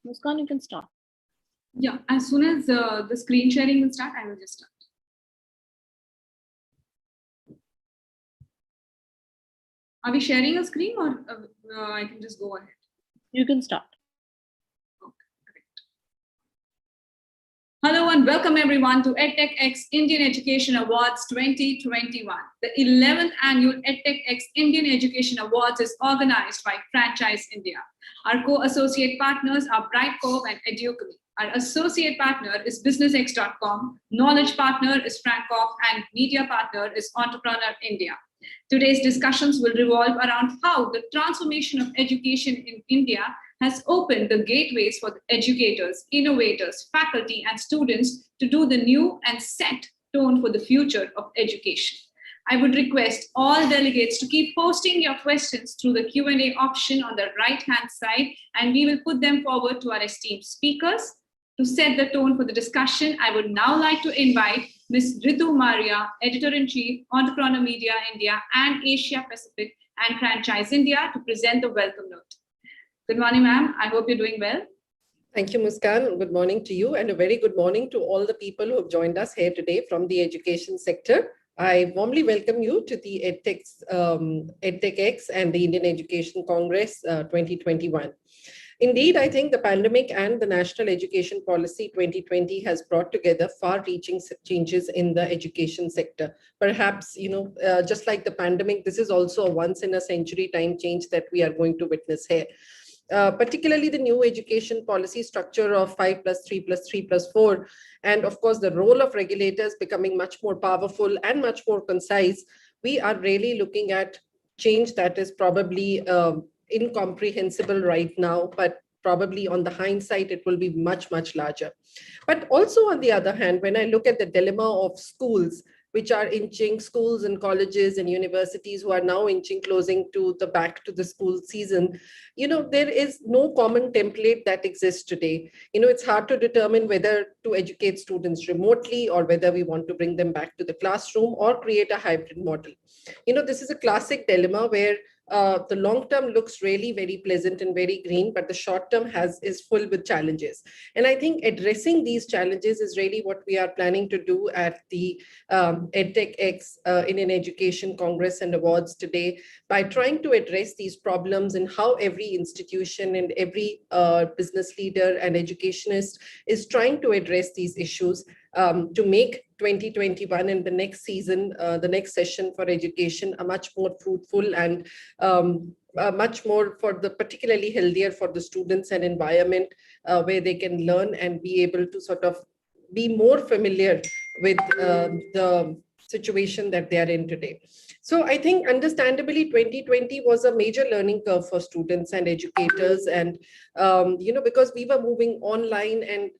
Muskan, you can start. Yeah, as soon as the screen sharing will start, I will just start. Are we sharing a screen or I can just go ahead? You can start. Okay, great. Hello and welcome everyone to EdTech X Indian Education Awards 2021. The 11th annual EdTech X Indian Education Awards is organized by Franchise India. Our co-associate partners are Brightcove and Educally. Our associate partner is BusinessX.com, knowledge partner is Francoff, and media partner is Entrepreneur India. Today's discussions will revolve around how the transformation of education in India has opened the gateways for the educators, innovators, faculty, and students to do the new and set tone for the future of education. I would request all delegates to keep posting your questions through the Q&A option on the right-hand side, and we will put them forward to our esteemed speakers. To set the tone for the discussion, I would now like to invite Ms. Ritu Maria, Editor-in-Chief, Entrepreneur Media India and Asia Pacific and Franchise India, to present the welcome note. Good morning, ma'am. I hope you're doing well. Thank you, Muskan. Good morning to you, and a very good morning to all the people who have joined us here today from the education sector. I warmly welcome you to the EdTech X and the Indian Education Congress 2021. Indeed, I think the pandemic and the National Education Policy 2020 has brought together far-reaching changes in the education sector. Perhaps, just like the pandemic, this is also a once-in-a-century time change that we are going to witness here. Particularly the new education policy structure of 5+3+3+4, and of course the role of regulators becoming much more powerful and much more concise. We are really looking at change that is probably incomprehensible right now, but probably on the hindsight, it will be much, much larger. But also on the other hand, when I look at the dilemma of schools, which are inching, schools and colleges and universities who are now inching closing to the back to the school season, there is no common template that exists today. It's hard to determine whether to educate students remotely or whether we want to bring them back to the classroom or create a hybrid model. This is a classic dilemma where the long term looks really very pleasant and very green, but the short term is full with challenges. And I think addressing these challenges is really what we are planning to do at the EdTech X Indian Education Congress and Awards today, by trying to address these problems and how every institution and every business leader and educationist is trying to address these issues to make 2021 and the next season, the next session for education, a much more fruitful and much more particularly healthier for the students and environment where they can learn and be able to sort of be more familiar with the situation that they are in today. So I think understandably 2020 was a major learning curve for students and educators, and because we were moving online and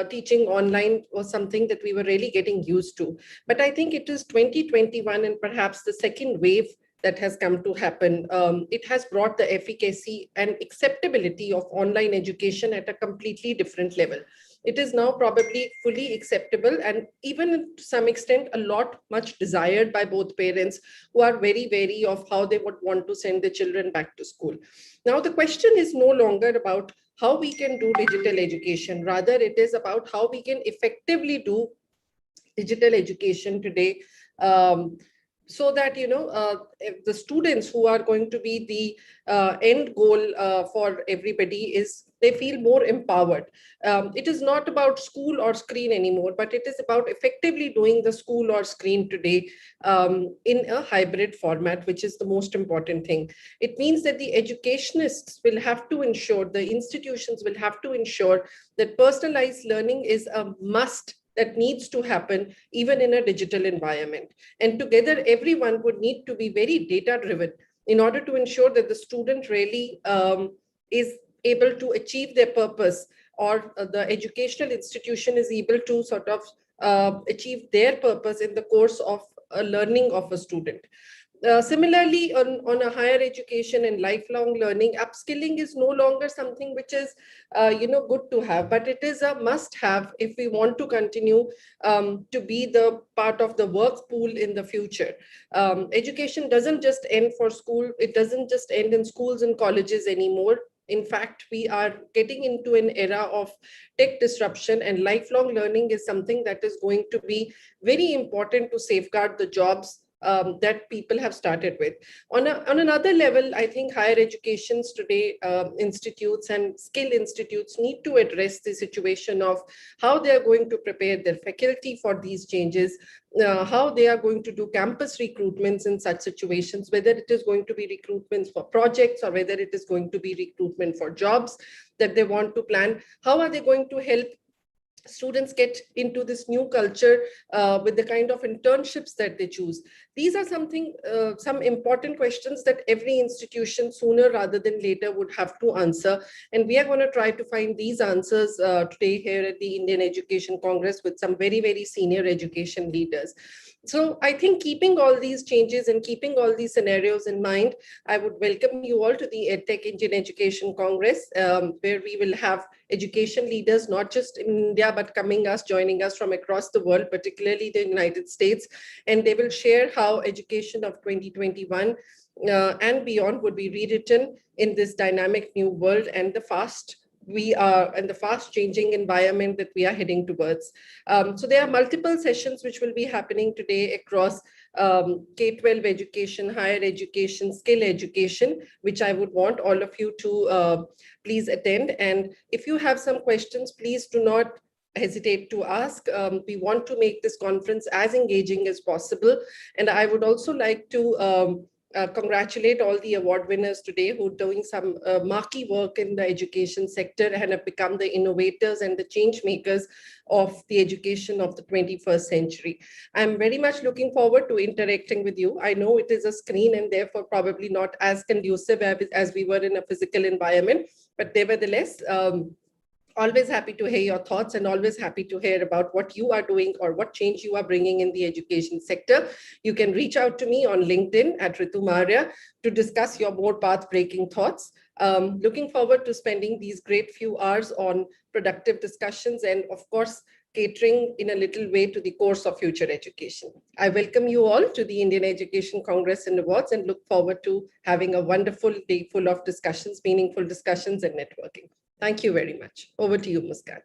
teaching online was something that we were really getting used to. But I think it is 2021 and perhaps the second wave that has come to happen. It has brought the efficacy and acceptability of online education at a completely different level. It is now probably fully acceptable and even to some extent much desired by both parents who are very wary of how they would want to send their children back to school. Now, the question is no longer about how we can do digital education. Rather, it is about how we can effectively do digital education today, so that if the students who are going to be the end goal for everybody is they feel more empowered. It is not about school or screen anymore, but it is about effectively doing the school or screen today in a hybrid format, which is the most important thing. It means that the educationists will have to ensure, the institutions will have to ensure that personalized learning is a must that needs to happen even in a digital environment. And together, everyone would need to be very data-driven in order to ensure that the student really is able to achieve their purpose, or the educational institution is able to sort of achieve their purpose in the course of a learning of a student. Similarly, on a higher education and lifelong learning, upskilling is no longer something which is, good to have, but it is a must-have if we want to continue to be the part of the work pool in the future. Education doesn't just end for school; it doesn't just end in schools and colleges anymore. In fact, we are getting into an era of tech disruption, and lifelong learning is something that is going to be very important to safeguard the jobs that people have started with. On another level, I think higher educations today, institutes and skill institutes need to address the situation of how they are going to prepare their faculty for these changes, how they are going to do campus recruitments in such situations, whether it is going to be recruitments for projects or whether it is going to be recruitment for jobs that they want to plan. How are they going to help students get into this new culture with the kind of internships that they choose? These are some important questions that every institution sooner rather than later would have to answer. And we are going to try to find these answers today here at the Indian Education Congress with some very, very senior education leaders. So I think keeping all these changes and keeping all these scenarios in mind, I would welcome you all to the EdTech Indian Education Congress, where we will have education leaders, not just in India, but joining us from across the world, particularly the United States. And they will share how education of 2021 and beyond would be rewritten in this dynamic new world and the fast changing environment that we are heading towards. So there are multiple sessions which will be happening today across K-12 education, higher education, skill education, which I would want all of you to please attend. And if you have some questions, please do not hesitate to ask. We want to make this conference as engaging as possible. And I would also like to congratulate all the award winners today who are doing some marquee work in the education sector and have become the innovators and the change makers of the education of the 21st century. I'm very much looking forward to interacting with you. I know it is a screen and therefore probably not as conducive as we were in a physical environment, but nevertheless, always happy to hear your thoughts and always happy to hear about what you are doing or what change you are bringing in the education sector. You can reach out to me on LinkedIn at Ritu Maurya to discuss your more path-breaking thoughts. Looking forward to spending these great few hours on productive discussions and, of course, catering in a little way to the course of future education. I welcome you all to the Indian Education Congress and Awards and look forward to having a wonderful day full of discussions, meaningful discussions and networking. Thank you very much. Over to you, Muskan.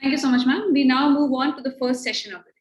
Thank you so much, ma'am. We now move on to the first session of the day.